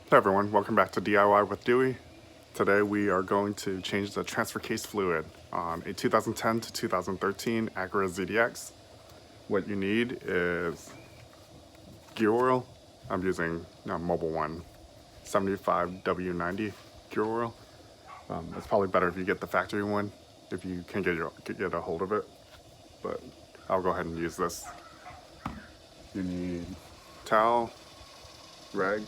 Hey everyone, welcome back to DIY with Dewey. Today we are going to change the transfer case fluid on a 2010 to 2013 Acura ZDX. What you need is gear oil. I'm using Mobile One 75W90 gear oil. It's probably better if you get the factory one if you can get a hold of it, but I'll go ahead and use this. You need towel, rag,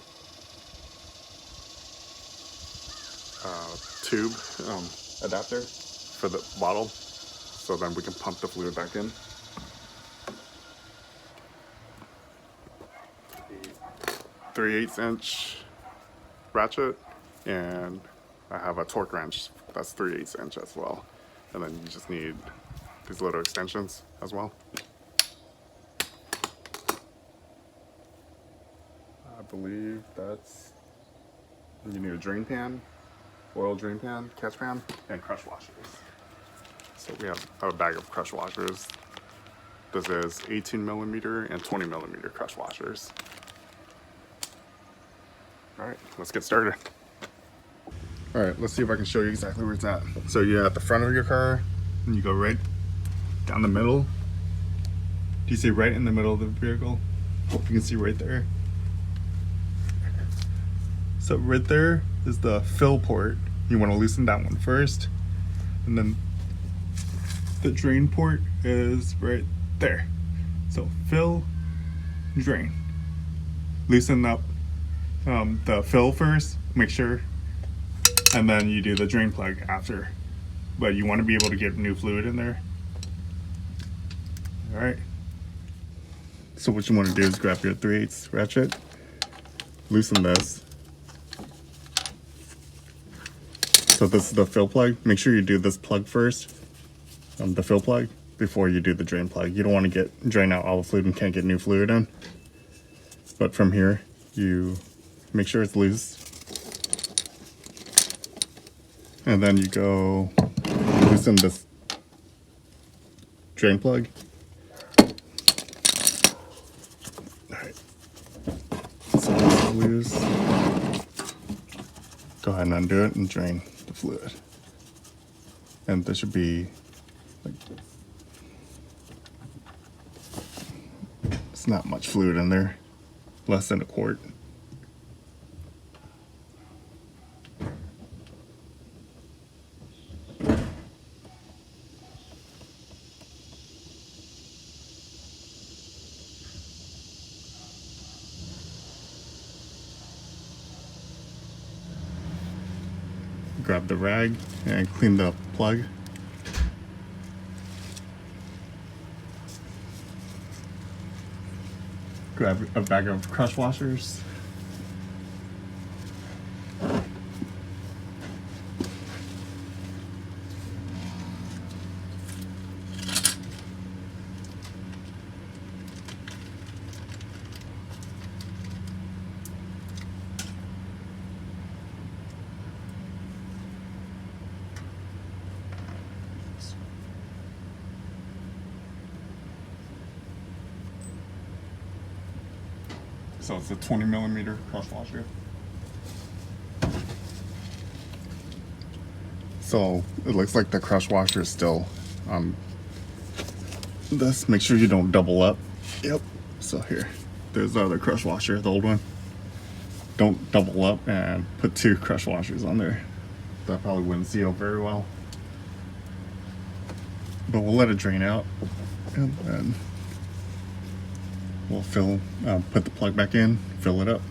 tube adapter for the bottle, so then we can pump the fluid back in. 3/8 inch ratchet, and I have a torque wrench that's 3/8 inch as well. And then you just need these little extensions as well. I believe that's, you need a drain pan, oil drain pan, catch pan, and crush washers. So we have a bag of crush washers. This is 18mm and 20mm crush washers. All right, let's get started. All right, let's see if I can show you exactly where it's at. So you're at the front of your car, and you go right down the middle. Do you see right in the middle of the vehicle? You can see right there. So right there is the fill port. You want to loosen that one first, and then the drain port is right there. So fill, drain. Loosen up the fill first, make sure, and then you do the drain plug after. But you want to be able to get new fluid in there. All right. So what you want to do is grab your 3/8 ratchet, loosen this. So this is the fill plug. Make sure you do this plug first, the fill plug, before you do the drain plug. You don't want to drain out all the fluid and can't get new fluid in. But from here, you make sure it's loose. And then you go loosen this drain plug. Alright. So it's loose. Go ahead and undo it and drain the fluid. And there should be like, it's not much fluid in there, less than a quart. Grab the rag and clean the plug. Grab a bag of crush washers. So it's a 20mm crush washer. So it looks like the crush washer is still this. Make sure you don't double up. Yep. So here, there's the other crush washer, the old one. Don't double up and put 2 crush washers on there. That probably wouldn't seal very well. But we'll let it drain out, and then we'll put the plug back in, fill it up.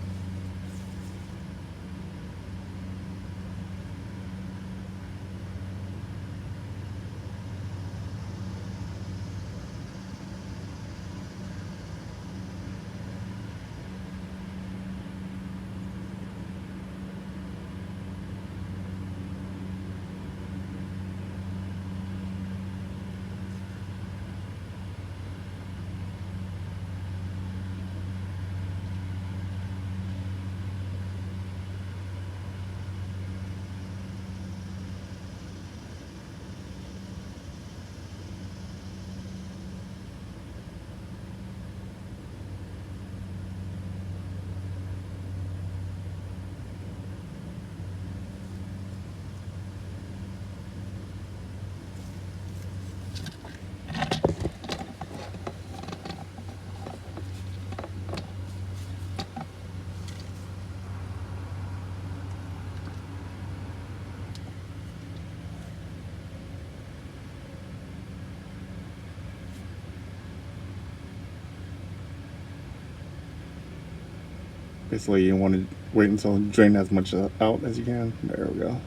Basically, you want to wait until you drain as much out as you can. There we go.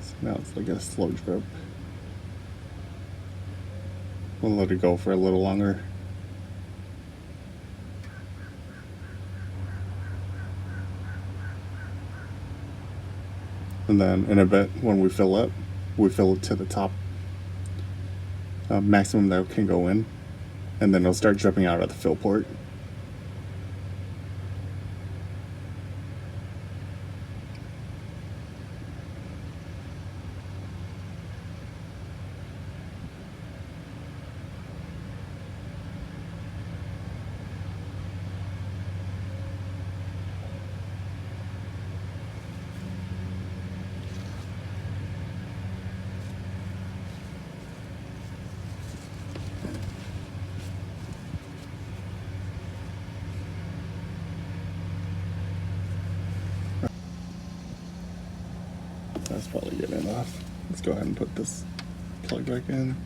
So now it's like a slow drip. We'll let it go for a little longer. And then in a bit, when we fill up, we fill it to the top maximum that can go in, and then it'll start dripping out of the fill port. That's probably good enough. Let's go ahead and put this plug back in.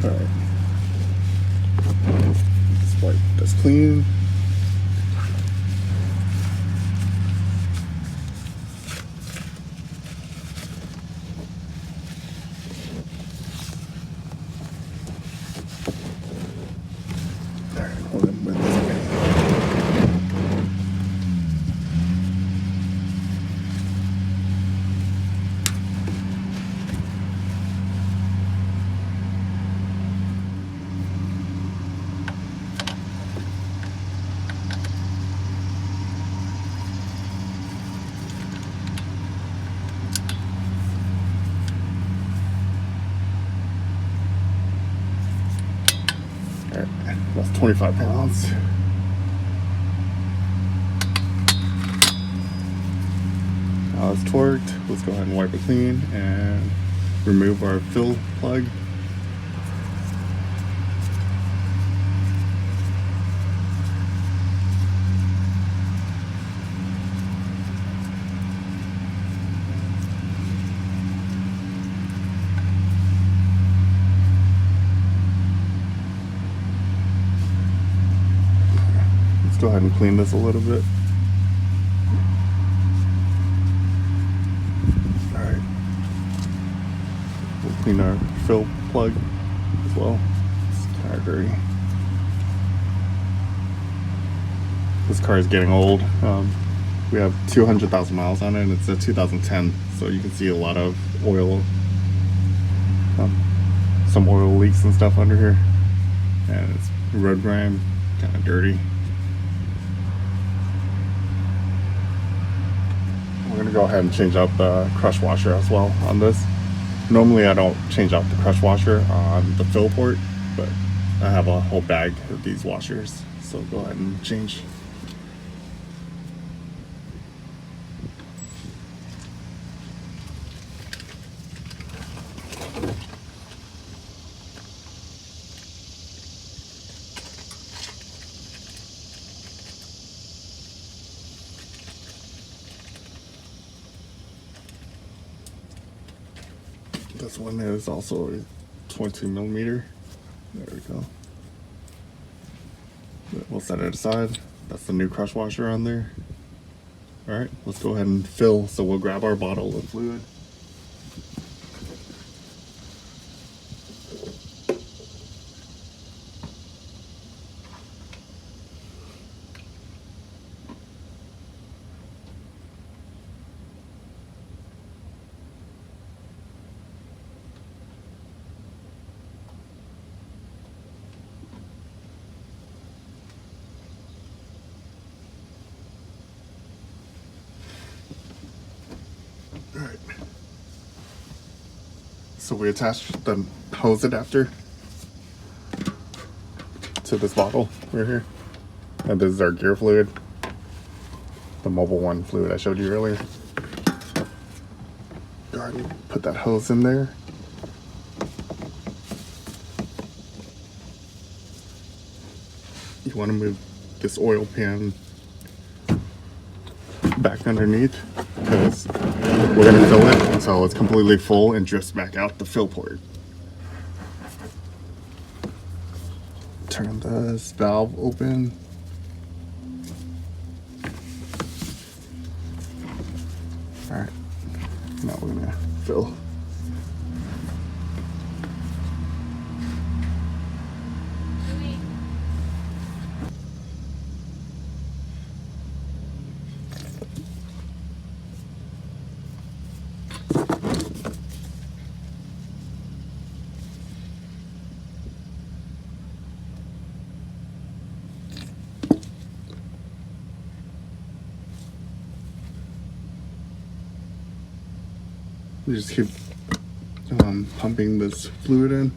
All right. Let's wipe this clean. That's 25 pounds. Now it's torqued. Let's go ahead and wipe it clean and remove our fill plug. Go ahead and clean this a little bit. Alright. We'll clean our fill plug as well. It's kind of dirty. This car is getting old. We have 200,000 miles on it, and it's a 2010, so you can see a lot of oil, some oil leaks and stuff under here, and it's road grime, kind of dirty. We're going to go ahead and change out the crush washer as well on this. Normally I don't change out the crush washer on the fill port, but I have a whole bag of these washers, so go ahead and change. This one is also a 22 millimeter. There we go. We'll set it aside. That's the new crush washer on there. All right, let's go ahead and fill. So we'll grab our bottle of fluid. Alright. So we attached the hose adapter to this bottle right here. And this is our gear fluid. The Mobile One fluid I showed you earlier. Go ahead and put that hose in there. you want to move this oil pan back underneath because we're going to fill it until it's completely full and drifts back out the fill port. Turn this valve open. Alright, now we're going to fill. You just keep pumping this fluid in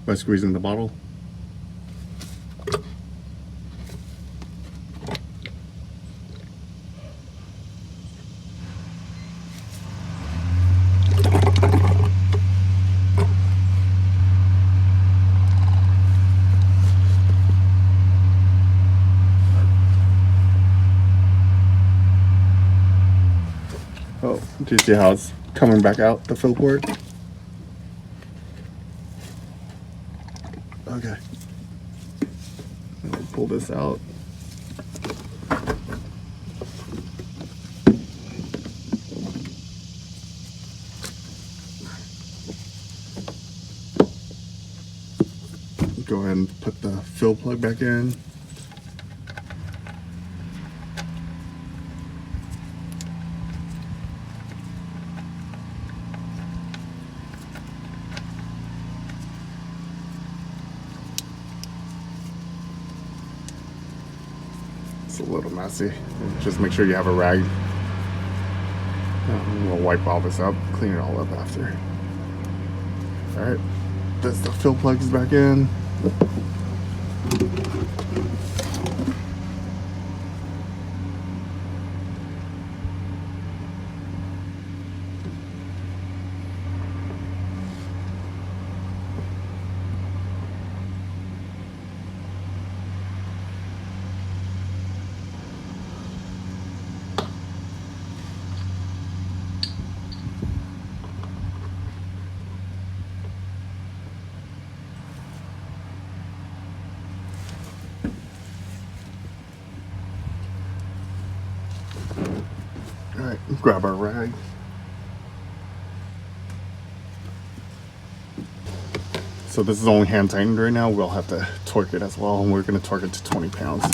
by squeezing the bottle. Oh, do you see how it's coming back out the fill port? Okay. I'll pull this out. Go ahead and put the fill plug back in. It's a little messy. Just make sure you have a rag. We'll wipe all this up, clean it all up after. Alright, that's the fill plugs back in. Alright, grab our rag. So this is only hand tightened right now. We'll have to torque it as well, and we're going to torque it to 20 pounds.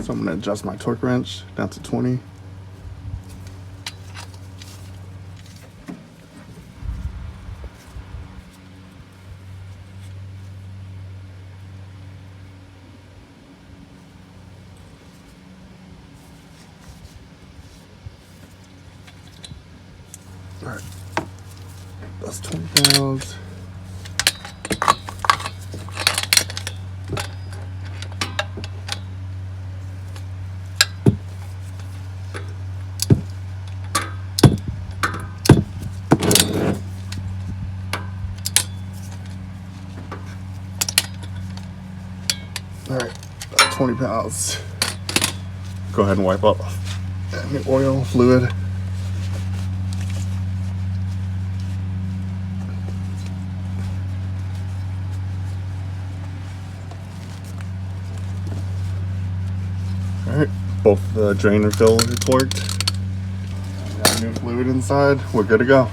So I'm going to adjust my torque wrench down to 20. All right, that's 20 pounds. All right, 20 pounds. Go ahead and wipe up any oil, fluid. All right, both the drain and fill are torqued. Got new fluid inside. We're good to go.